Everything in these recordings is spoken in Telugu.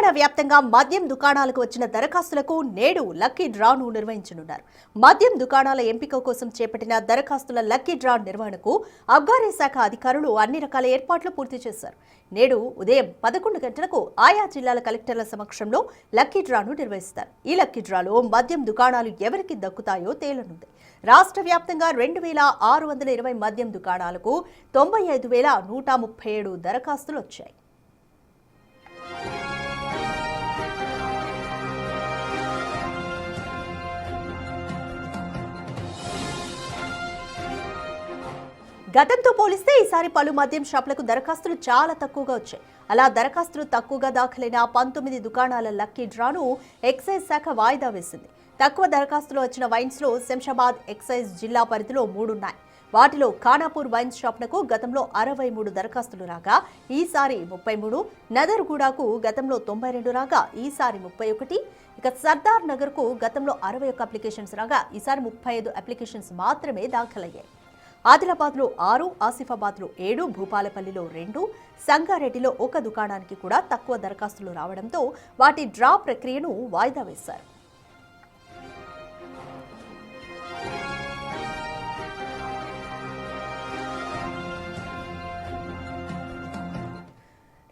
తెలంగాణ వ్యాప్తంగా మద్యం దుకాణాలకు వచ్చిన దరఖాస్తులకు నేడు లక్కీ డ్రాను నిర్వహించనున్నారు. మద్యం దుకాణాల ఎంపిక కోసం చేపట్టిన దరఖాస్తుల లక్కీ డ్రా నిర్వహణకు అబ్కారీ శాఖ అధికారులు అన్ని రకాల ఏర్పాట్లు పూర్తి చేశారు. నేడు ఉదయం 11 గంటలకు ఆయా జిల్లాల కలెక్టర్ల సమక్షంలో లక్కీ డ్రాను నిర్వహిస్తారు. ఈ లక్కీ డ్రాలో మద్యం దుకాణాలు ఎవరికి దక్కుతాయో తేలనుంది. రాష్ట్ర వ్యాప్తంగా 2620 మద్యం దుకాణాలకు 95,137 దరఖాస్తులు వచ్చాయి. గతంతో పోలిస్తే ఈసారి పలు మద్యం షాపులకు దరఖాస్తులు చాలా తక్కువగా వచ్చాయి. అలా దరఖాస్తులు తక్కువగా దాఖలైన 19 దుకాణాల లక్కీ డ్రాను ఎక్సైజ్ శాఖ వాయిదా వేసింది. తక్కువ దరఖాస్తులు వచ్చిన వైన్స్ లో శంషాబాద్ ఎక్సైజ్ జిల్లా పరిధిలో 3 ఉన్నాయి. వాటిలో ఖానాపూర్ వైన్స్ షాప్లకు గతంలో 63 దరఖాస్తులు రాగా ఈసారి 33, నదర్గూడకు గతంలో 92 రాగా ఈసారి 31, ఇక సర్దార్ నగర్ కు గతంలో 61 అప్లికేషన్స్ రాగా ఈసారి 35 అప్లికేషన్స్ మాత్రమే దాఖలయ్యాయి. ఆదిలాబాద్ లో 6, ఆసిఫాబాద్ లో 7, భూపాలపల్లిలో 2, సంగారెడ్డిలో 1 దుకాణానికి కూడా తక్కువ దరఖాస్తులు రావడంతో వాటి డ్రా ప్రక్రియను వాయిదా వేశారు.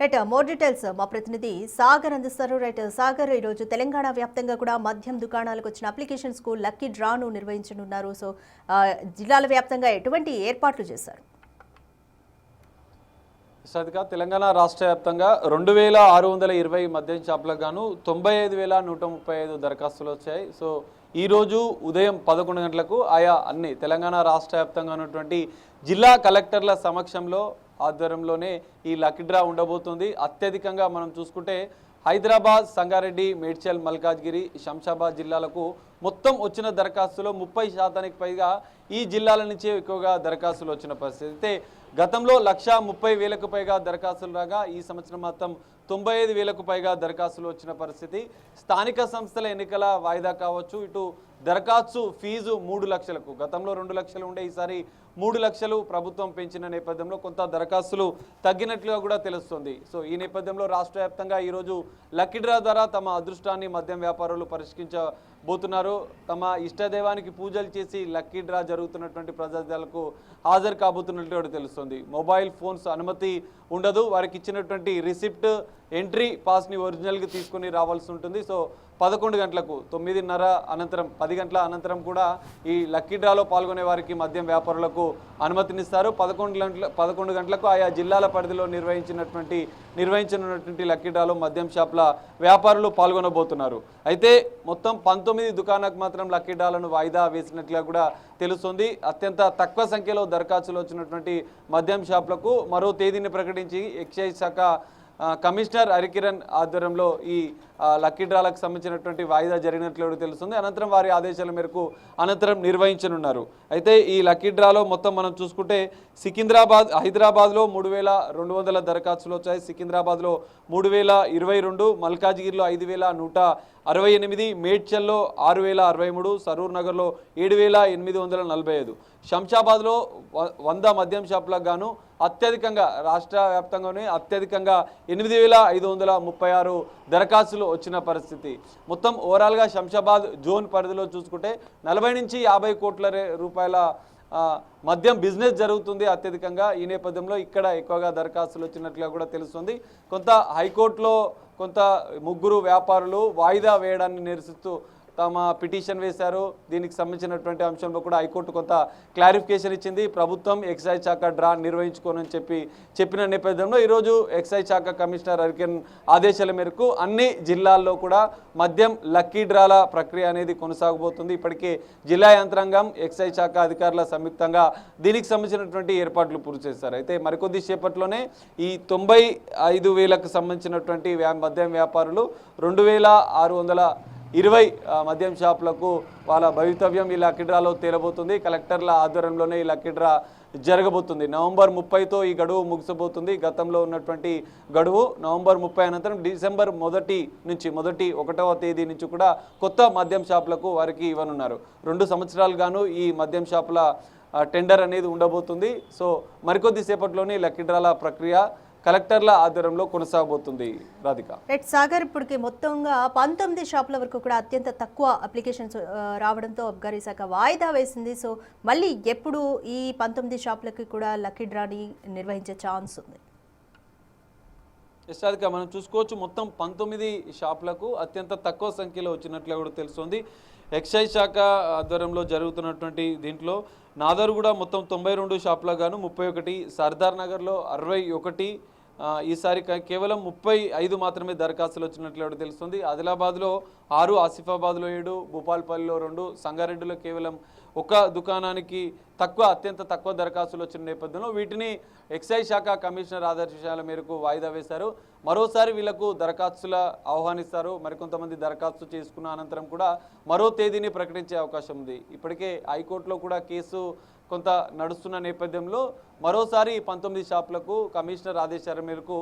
రైట్, మోర్ డీటెయిల్స్ మా ప్రతినిధి సాగర్ అందిస్తారు. రైట్ సాగర్, ఈరోజు తెలంగాణ వ్యాప్తంగా కూడా మద్యం దుకాణాలకు వచ్చిన అప్లికేషన్స్ కు లక్కీ డ్రాను నిర్వహించనున్నారు. సో జిల్లాల వ్యాప్తంగా ఎటువంటి ఏర్పాట్లు చేశారు? సరిగా తెలంగాణ రాష్ట్ర వ్యాప్తంగా 2620 మద్యం షాపులకు గాను 95,135 దరఖాస్తులు వచ్చాయి. సో ఈరోజు ఉదయం 11 గంటలకు ఆయా అన్ని తెలంగాణ రాష్ట్ర వ్యాప్తంగా ఉన్నటువంటి జిల్లా కలెక్టర్ల సమక్షంలో ఆధ్వర్యంలోనే ఈ లక్కీ డ్రా ఉండబోతుంది. అత్యధికంగా మనం చూసుకుంటే హైదరాబాద్, సంగారెడ్డి, మేడ్చల్, మల్కాజ్గిరి, శంషాబాద్ జిల్లాలకు మొత్తం వచ్చిన దరఖాస్తులో 30% పైగా ఈ జిల్లాల నుంచే ఎక్కువగా దరఖాస్తులు వచ్చిన పరిస్థితి. అయితే గతంలో 130,000కు పైగా దరఖాస్తులు రాగా ఈ సంవత్సరం మొత్తం 95,000కు పైగా దరఖాస్తులు వచ్చిన పరిస్థితి. స్థానిక సంస్థల ఎన్నికల వాయిదా కావచ్చు, ఇటు దరఖాస్తు ఫీజు 3 లక్షలకు, గతంలో 2 లక్షలు ఉండే ఈసారి 3 లక్షలు ప్రభుత్వం పెంచిన నేపథ్యంలో కొంత దరఖాస్తులు తగ్గినట్లుగా కూడా తెలుస్తుంది. సో ఈ నేపథ్యంలో రాష్ట్ర వ్యాప్తంగా ఈరోజు లక్కీ డ్రా ద్వారా తమ అదృష్టాన్ని మద్యం వ్యాపారులు పరీక్షించబోతున్నారు. తమ ఇష్టదైవానికి పూజలు చేసి లక్కీ డ్రా జరుగుతున్నటువంటి ప్రజలకు హాజరు కాబోతున్నట్లు తెలుస్తుంది. మొబైల్ ఫోన్స్ అనుమతి ఉండదు. వారికి ఇచ్చినటువంటి రిసిప్ట్, ఎంట్రీ పాస్ని ఒరిజినల్గా తీసుకొని రావాల్సి ఉంటుంది. సో 11 గంటలకు, 9:30 అనంతరం, 10 గంటల అనంతరం కూడా ఈ లక్కీ డ్రాలో పాల్గొనే వారికి మద్యం వ్యాపారులకు అనుమతినిస్తారు. 11 గంటలకు ఆయా జిల్లాల పరిధిలో నిర్వహించనున్నటువంటి లక్కీ డ్రాలో మద్యం షాపుల వ్యాపారులు పాల్గొనబోతున్నారు. అయితే మొత్తం 19 దుకాణాలకు మాత్రం లక్కీ డ్రాలను వాయిదా వేసినట్లుగా కూడా తెలుస్తుంది. అత్యంత తక్కువ సంఖ్యలో దరఖాస్తులు వచ్చినటువంటి మద్యం షాపులకు మరో తేదీని ప్రకటించి ఎక్సైజ్ శాఖ కమిషనర్ హరికిరణ్ ఆధ్వర్యంలో ఈ లక్కీ డ్రాలకు సంబంధించినటువంటి వాయిదా జరిగినట్లు తెలుస్తుంది. అనంతరం వారి ఆదేశాల మేరకు అనంతరం నిర్వహించనున్నారు. అయితే ఈ లక్కీ డ్రాలో మొత్తం మనం చూసుకుంటే హైదరాబాద్లో 3,200 దరఖాస్తులు వచ్చాయి. సికింద్రాబాద్లో 3,022, మల్కాజ్గిరిలో 5,168, మేడ్చల్లో 6,063, సరూర్ నగర్లో 7,845, శంషాబాద్లో 100 మద్యం షాపులకు గాను అత్యధికంగా రాష్ట్ర వ్యాప్తంగానే అత్యధికంగా 8,536 దరఖాస్తులు వచ్చిన పరిస్థితి. మొత్తం ఓవరాల్గా శంషాబాద్ జోన్ పరిధిలో చూసుకుంటే 40 నుంచి 50 కోట్ల రూపాయల మద్యం బిజినెస్ జరుగుతుంది అత్యధికంగా. ఈ నేపథ్యంలో ఇక్కడ ఎక్కువగా దరఖాస్తులు వచ్చినట్లుగా కూడా తెలుస్తుంది. కొంత హైకోర్టులో కొంత 3 వ్యాపారులు వాయిదా వేయడాన్ని నిరసిస్తూ తమ పిటిషన్ వేశారు. దీనికి సంబంధించినటువంటి అంశంలో కూడా హైకోర్టు కొంత క్లారిఫికేషన్ ఇచ్చింది. ప్రభుత్వం ఎక్సైజ్ శాఖ డ్రా నిర్వహించుకోనని చెప్పిన నేపథ్యంలో ఈరోజు ఎక్సైజ్ శాఖ కమిషనర్ హరికిరణ్ ఆదేశాల మేరకు అన్ని జిల్లాల్లో కూడా మద్యం లక్కీ డ్రాల ప్రక్రియ అనేది కొనసాగబోతుంది. ఇప్పటికే జిల్లా యంత్రాంగం, ఎక్సైజ్ శాఖ అధికారుల సంయుక్తంగా దీనికి సంబంధించినటువంటి ఏర్పాట్లు పూర్తి చేశారు. అయితే మరికొద్ది సేపట్లోనే ఈ 95,000కు సంబంధించినటువంటి మద్యం వ్యాపారులు 2,620 మద్యం షాపులకు వాళ్ళ భవితవ్యం ఈ లక్కీ డ్రాలో తేలబోతుంది. కలెక్టర్ల ఆధ్వర్యంలోనే ఈ లక్కీ డ్రా జరగబోతుంది. నవంబర్ 30తో ఈ గడువు ముగిసబోతుంది. గతంలో ఉన్నటువంటి గడువు నవంబర్ 30 అనంతరం డిసెంబర్ 1వ తేదీ నుంచి కూడా కొత్త మద్యం షాపులకు వారికి ఇవ్వనున్నారు. 2 సంవత్సరాలు గాను ఈ మద్యం షాపుల టెండర్ అనేది ఉండబోతుంది. సో మరికొద్ది సేపట్లోనే లక్కీ డ్రాల ప్రక్రియ కలెక్టర్ల ఆధ్వర్యంలో కొనసాగబోతుంది. రాధిక. రైట్ సాగర్, ఇప్పటికి మొత్తంగా 19 షాపుల వరకు కూడా అత్యంత తక్కువ అప్లికేషన్స్ రావడంతో అబ్కారీ శాఖ వాయిదా వేసింది. సో మళ్ళీ ఎప్పుడు ఈ 19 షాపులకి కూడా లక్కీ డ్రాని నిర్వహించే ఛాన్స్ ఉంది? రాధిక, మనం చూసుకోవచ్చు మొత్తం 19 షాపులకు అత్యంత తక్కువ సంఖ్యలో వచ్చినట్లు కూడా తెలుస్తుంది. ఎక్సైజ్ శాఖ ఆధ్వర్యంలో జరుగుతున్నటువంటి దీంట్లో నాదర్గూడ మొత్తం 92 షాపులకు గాను 31, సర్దార్ నగర్లో 61, ఈసారి కేవలం 35 మాత్రమే దరఖాస్తులు వచ్చినట్లు కూడా తెలుస్తుంది. ఆదిలాబాద్లో 6, ఆసిఫాబాద్లో 7, భూపాల్పల్లిలో 2, సంగారెడ్డిలో కేవలం ఒక దుకాణానికి అత్యంత తక్కువ దరఖాస్తులు వచ్చిన నేపథ్యంలో వీటిని ఎక్సైజ్ శాఖ కమిషనర్ ఆదేశాల మేరకు వాయిదా వేశారు. మరోసారి వీళ్లకు దరఖాస్తుల ఆహ్వానిస్తారు. మరికొంతమంది దరఖాస్తు చేసుకున్న అనంతరం కూడా మరో తేదీని ప్రకటించే అవకాశం ఉంది. ఇప్పటికే హైకోర్టులో కూడా కేసు కొంత నడుస్తున్న నేపథ్యంలో మరోసారి 19 షాపులకు కమిషనర్ ఆదేశాల మేరకు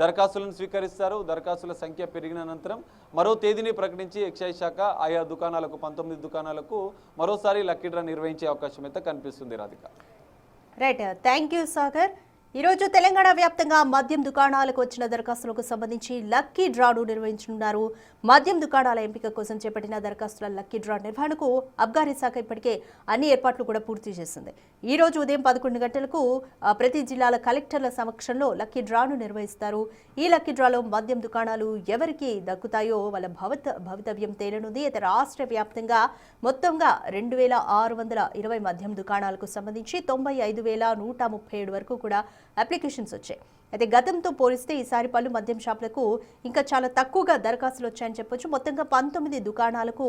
దరఖాస్తులను స్వీకరిస్తారు. దరఖాస్తుల సంఖ్య పెరిగిన అనంతరం మరో తేదీని ప్రకటించి ఎక్సైజ్ శాఖ ఆయా దుకాణాలకు 19 దుకాణాలకు మరోసారి లక్కీ డ్రా నిర్వహించే అవకాశం అయితే కనిపిస్తుంది. Radhika. Right, thank you Sagar. ఈరోజు తెలంగాణ వ్యాప్తంగా మద్యం దుకాణాలకు వచ్చిన దరఖాస్తులకు సంబంధించి లక్కీ డ్రాను నిర్వహించనున్నారు. మద్యం దుకాణాల ఎంపిక కోసం చేపట్టిన దరఖాస్తుల లక్కీ డ్రా నిర్వహణకు అబ్కారీ శాఖ ఇప్పటికే అన్ని ఏర్పాట్లు కూడా పూర్తి చేసింది. ఈ రోజు ఉదయం 11 గంటలకు ప్రతి జిల్లాల కలెక్టర్ల సమక్షంలో లక్కీ డ్రాను నిర్వహిస్తారు. ఈ లక్కీ డ్రాలో మద్యం దుకాణాలు ఎవరికి దక్కుతాయో వాళ్ళ భవితవ్యం తేలనుంది. అయితే రాష్ట్ర వ్యాప్తంగా మొత్తంగా 2620 మద్యం దుకాణాలకు సంబంధించి 95,137 వరకు కూడా అప్లికేషన్స్ వచ్చాయి. అయితే గతంతో పోలిస్తే ఈసారి పలు మద్యం షాపులకు ఇంకా చాలా తక్కువగా దరఖాస్తులు వచ్చాయని చెప్పొచ్చు. మొత్తంగా 19 దుకాణాలకు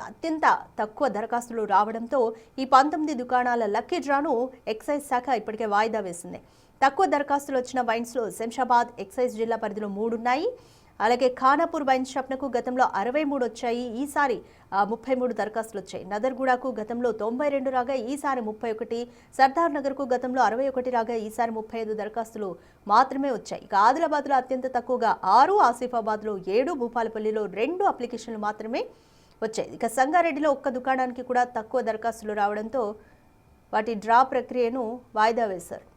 అత్యంత తక్కువ దరఖాస్తులు రావడంతో ఈ 19 దుకాణాల లక్కీ డ్రాను ఎక్సైజ్ శాఖ ఇప్పటికే వాయిదా వేసింది. తక్కువ దరఖాస్తులు వచ్చిన వైన్స్లో శంషాబాద్ ఎక్సైజ్ జిల్లా పరిధిలో 3 ఉన్నాయి. అలాగే ఖానాపూర్ వైన్ షాప్నకు గతంలో 63 వచ్చాయి, ఈసారి 33 దరఖాస్తులు వచ్చాయి. నదర్గూడకు గతంలో 92 రాగా ఈసారి 31, సర్దార్ నగర్కు గతంలో 61 రాగా ఈసారి 35 దరఖాస్తులు మాత్రమే వచ్చాయి. ఇక ఆదిలాబాద్లో అత్యంత తక్కువగా 6, ఆసిఫాబాద్లో 7, భూపాలపల్లిలో 2 అప్లికేషన్లు మాత్రమే వచ్చాయి. ఇక సంగారెడ్డిలో ఒక్క దుకాణానికి కూడా తక్కువ దరఖాస్తులు రావడంతో వాటి డ్రా ప్రక్రియను వాయిదా వేశారు.